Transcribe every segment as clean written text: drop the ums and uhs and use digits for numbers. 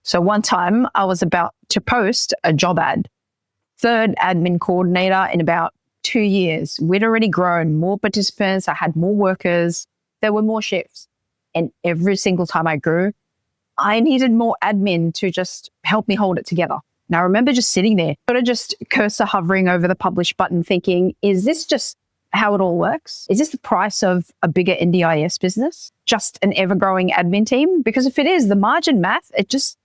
So one time I was about to post a job ad, third admin coordinator in about 2 years. We'd already grown more participants. I had more workers. There were more shifts. And every single time I grew, I needed more admin to just help me hold it together. And I remember just sitting there, sort of just cursor hovering over the publish button thinking, is this just how it all works? Is this the price of a bigger NDIS business? Just an ever-growing admin team? Because if it is, the margin math, it just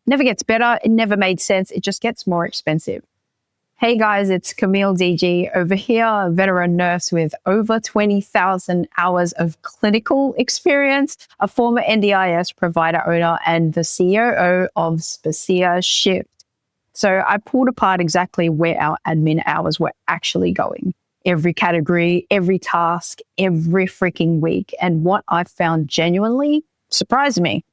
never gets better. It never made sense. It just gets more expensive. Hey guys, it's Camille DG over here, a veteran nurse with over 20,000 hours of clinical experience, a former NDIS provider owner, and the COO of Spacia Shift. So I pulled apart exactly where our admin hours were actually going. Every category, every task, every freaking week. And what I found genuinely surprised me.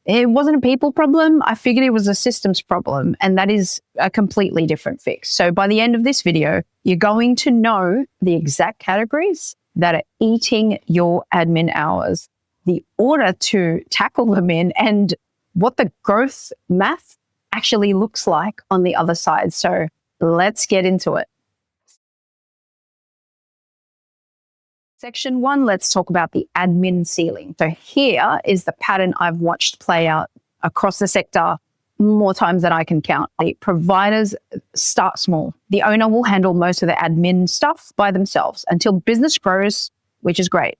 It wasn't a people problem. I figured it was a systems problem, and that is a completely different fix. So by the end of this video, you're going to know the exact categories that are eating your admin hours, the order to tackle them in, and what the growth math actually looks like on the other side. So let's get into it. Section 1, let's talk about the admin ceiling. So here is the pattern I've watched play out across the sector more times than I can count. The providers start small. The owner will handle most of the admin stuff by themselves until business grows, which is great.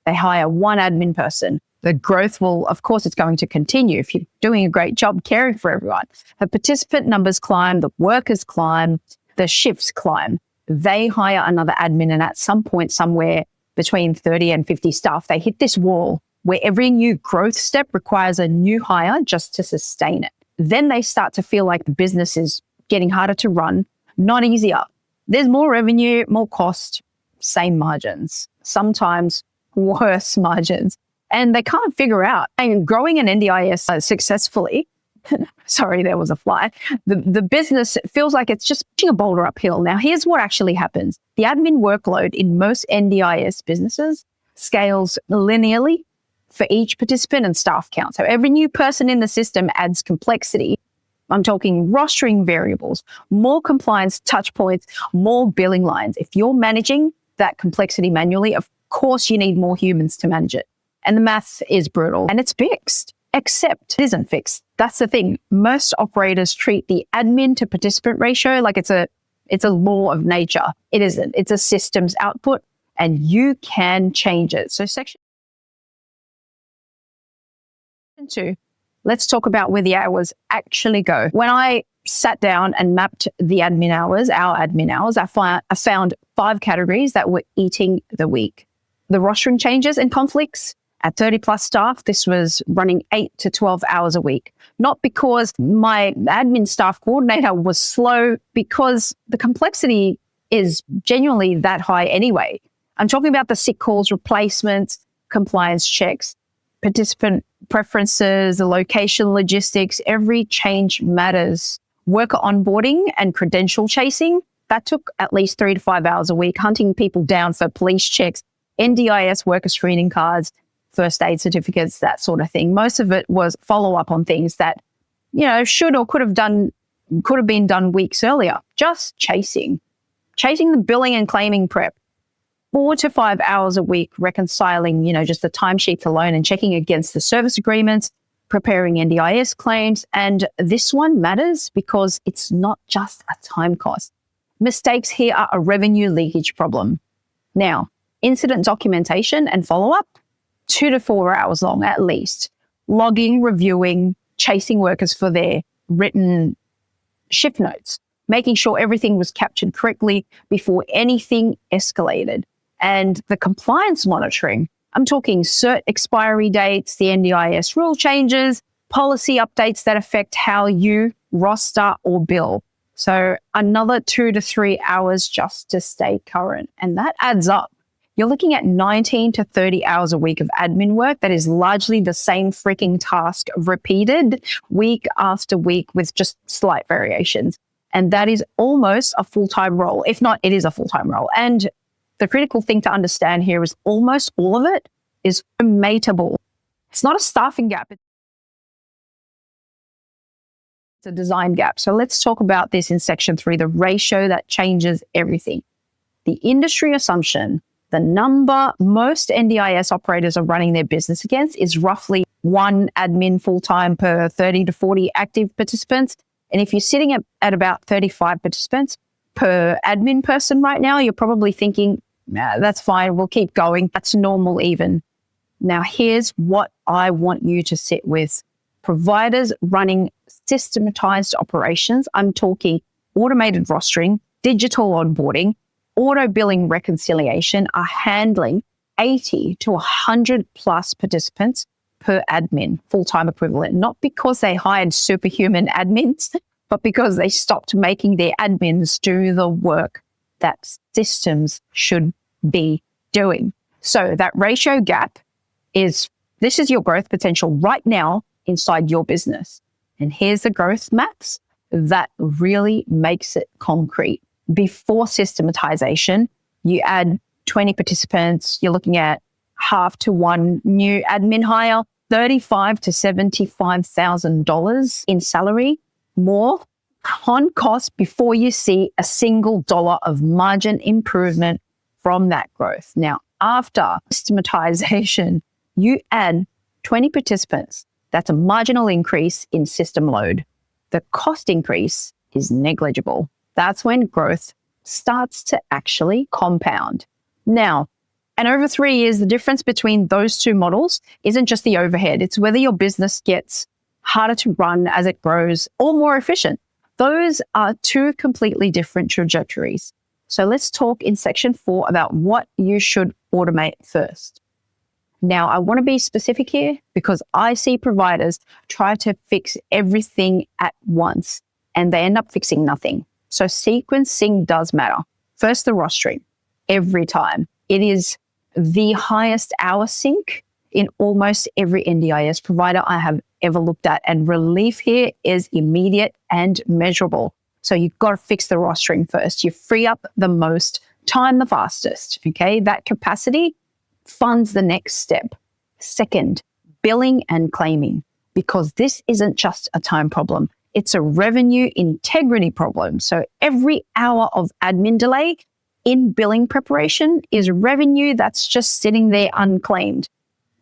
They hire one admin person. The growth will, of course, it's going to continue if you're doing a great job caring for everyone. The participant numbers climb, the workers climb, the shifts climb. They hire another admin, and at some point somewhere, between 30 and 50 staff, they hit this wall where every new growth step requires a new hire just to sustain it. Then they start to feel like the business is getting harder to run, not easier. There's more revenue, more cost, same margins, sometimes worse margins. And they can't figure out. And growing an NDIS successfully, sorry, there was a fly. The business feels like it's just pushing a boulder uphill. Now, here's what actually happens. The admin workload in most NDIS businesses scales linearly for each participant and staff count. So every new person in the system adds complexity. I'm talking rostering variables, more compliance touch points, more billing lines. If you're managing that complexity manually, of course you need more humans to manage it. And the math is brutal and it's fixed. Except it isn't fixed. That's the thing. Most operators treat the admin to participant ratio like it's a law of nature. It isn't. It's a systems output, and you can change it. So section 2, let's talk about where the hours actually go. When I sat down and mapped the admin hours, our admin hours, I found 5 categories that were eating the week. The rostering changes and conflicts. At 30 plus staff, this was running 8 to 12 hours a week. Not because my admin staff coordinator was slow, because the complexity is genuinely that high anyway. I'm talking about the sick calls, replacements, compliance checks, participant preferences, the location logistics, every change matters. Worker onboarding and credential chasing, that took at least 3 to 5 hours a week, hunting people down for police checks, NDIS worker screening cards, first aid certificates, that sort of thing. Most of it was follow-up on things that, should or could have been done weeks earlier. Just chasing the billing and claiming prep. 4 to 5 hours a week reconciling, just the timesheets alone and checking against the service agreements, preparing NDIS claims. And this one matters because it's not just a time cost. Mistakes here are a revenue leakage problem. Now, incident documentation and follow-up, 2 to 4 hours long at least. Logging, reviewing, chasing workers for their written shift notes, making sure everything was captured correctly before anything escalated. And the compliance monitoring, I'm talking cert expiry dates, the NDIS rule changes, policy updates that affect how you roster or bill. So another 2 to 3 hours just to stay current. And that adds up. You're looking at 19 to 30 hours a week of admin work that is largely the same freaking task repeated week after week with just slight variations. And that is almost a full-time role. If not, it is a full-time role. And the critical thing to understand here is almost all of it is automatable. It's not a staffing gap. It's a design gap. So let's talk about this in section 3, the ratio that changes everything. The industry assumption, the number most NDIS operators are running their business against is roughly 1 admin full-time per 30 to 40 active participants. And if you're sitting at about 35 participants per admin person right now, you're probably thinking, nah, that's fine, we'll keep going. That's normal even. Now, here's what I want you to sit with. Providers running systematized operations, I'm talking automated rostering, digital onboarding, auto billing reconciliation, are handling 80 to 100 plus participants per admin, full-time equivalent, not because they hired superhuman admins, but because they stopped making their admins do the work that systems should be doing. So that ratio gap this is your growth potential right now inside your business. And here's the growth maps that really makes it concrete. Before systematization, you add 20 participants, you're looking at half to 1 new admin hire, $35,000 to $75,000 in salary, more on cost before you see a single dollar of margin improvement from that growth. Now, after systematization, you add 20 participants. That's a marginal increase in system load. The cost increase is negligible. That's when growth starts to actually compound. Now, and over 3 years, the difference between those two models isn't just the overhead. It's whether your business gets harder to run as it grows or more efficient. Those are 2 completely different trajectories. So let's talk in section 4 about what you should automate first. Now, I want to be specific here because I see providers try to fix everything at once and they end up fixing nothing. So sequencing does matter. First, the rostering. Every time. It is the highest hour sink in almost every NDIS provider I have ever looked at. And relief here is immediate and measurable. So you've got to fix the rostering first. You free up the most time the fastest. Okay, that capacity funds the next step. Second, billing and claiming, because this isn't just a time problem. It's a revenue integrity problem. So every hour of admin delay in billing preparation is revenue that's just sitting there unclaimed.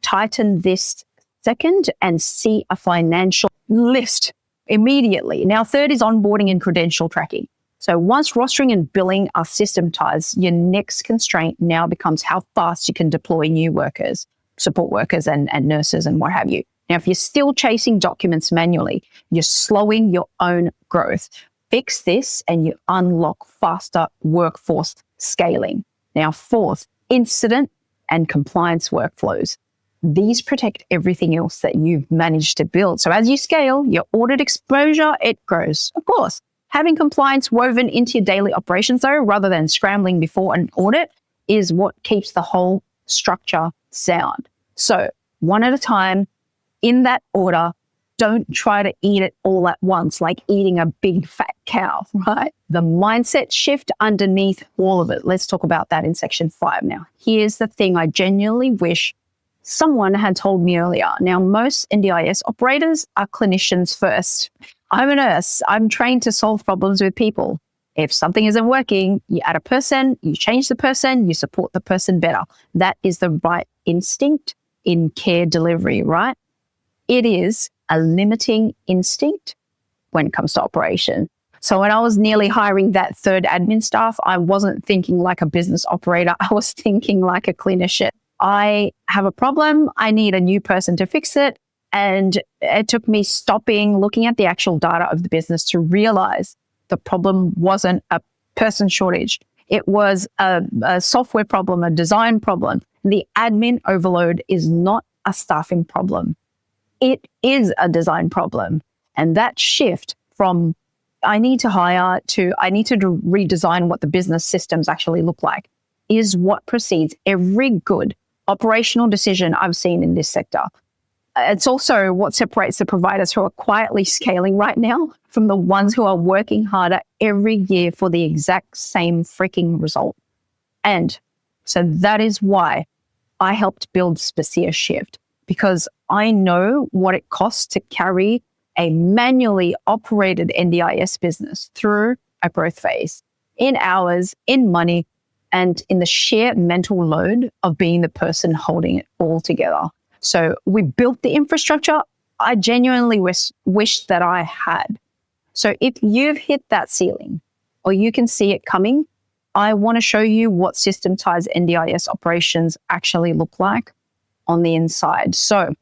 Tighten this second and see a financial lift immediately. Now, third is onboarding and credential tracking. So once rostering and billing are systematized, your next constraint now becomes how fast you can deploy new workers, support workers and nurses and what have you. Now, if you're still chasing documents manually, you're slowing your own growth. Fix this and you unlock faster workforce scaling. Now, fourth, incident and compliance workflows. These protect everything else that you've managed to build. So as you scale, your audit exposure, it grows. Of course, having compliance woven into your daily operations, though, rather than scrambling before an audit, is what keeps the whole structure sound. So one at a time, in that order, don't try to eat it all at once, like eating a big fat cow, right? The mindset shift underneath all of it. Let's talk about that in section 5 now. Here's the thing I genuinely wish someone had told me earlier. Now, most NDIS operators are clinicians first. I'm a nurse. I'm trained to solve problems with people. If something isn't working, you add a person, you change the person, you support the person better. That is the right instinct in care delivery, right? It is a limiting instinct when it comes to operation. So when I was nearly hiring that third admin staff, I wasn't thinking like a business operator. I was thinking like a clinician. I have a problem. I need a new person to fix it. And it took me stopping, looking at the actual data of the business to realize the problem wasn't a person shortage. It was a software problem, a design problem. The admin overload is not a staffing problem. It is a design problem. And that shift from I need to hire to I need to redesign what the business systems actually look like is what precedes every good operational decision I've seen in this sector. It's also what separates the providers who are quietly scaling right now from the ones who are working harder every year for the exact same freaking result. And so that is why I helped build Spacia Shift, because I know what it costs to carry a manually operated NDIS business through a growth phase in hours, in money, and in the sheer mental load of being the person holding it all together. So we built the infrastructure I genuinely wish that I had. So if you've hit that ceiling or you can see it coming, I want to show you what systematized NDIS operations actually look like on the inside. So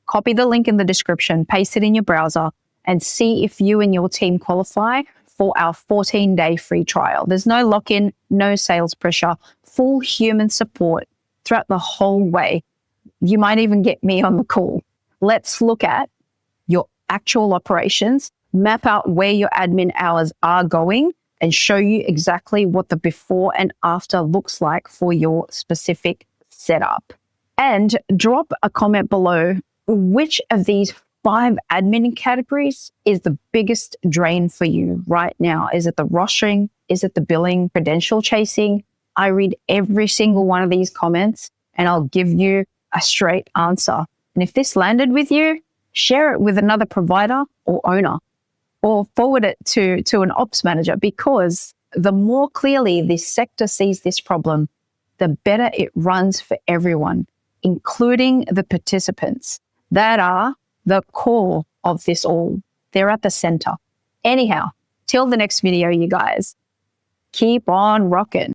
copy the link in the description, paste it in your browser, and see if you and your team qualify for our 14-day free trial. There's no lock-in, no sales pressure, full human support throughout the whole way. You might even get me on the call. Let's look at your actual operations, map out where your admin hours are going, and show you exactly what the before and after looks like for your specific setup. And drop a comment below which of these 5 admin categories is the biggest drain for you right now. Is it the rostering? Is it the billing, credential chasing? I read every single one of these comments and I'll give you a straight answer. And if this landed with you, share it with another provider or owner, or forward it to an ops manager, because the more clearly this sector sees this problem, the better it runs for everyone, including the participants that are the core of this all. They're at the center. Anyhow, till the next video, you guys, keep on rocking.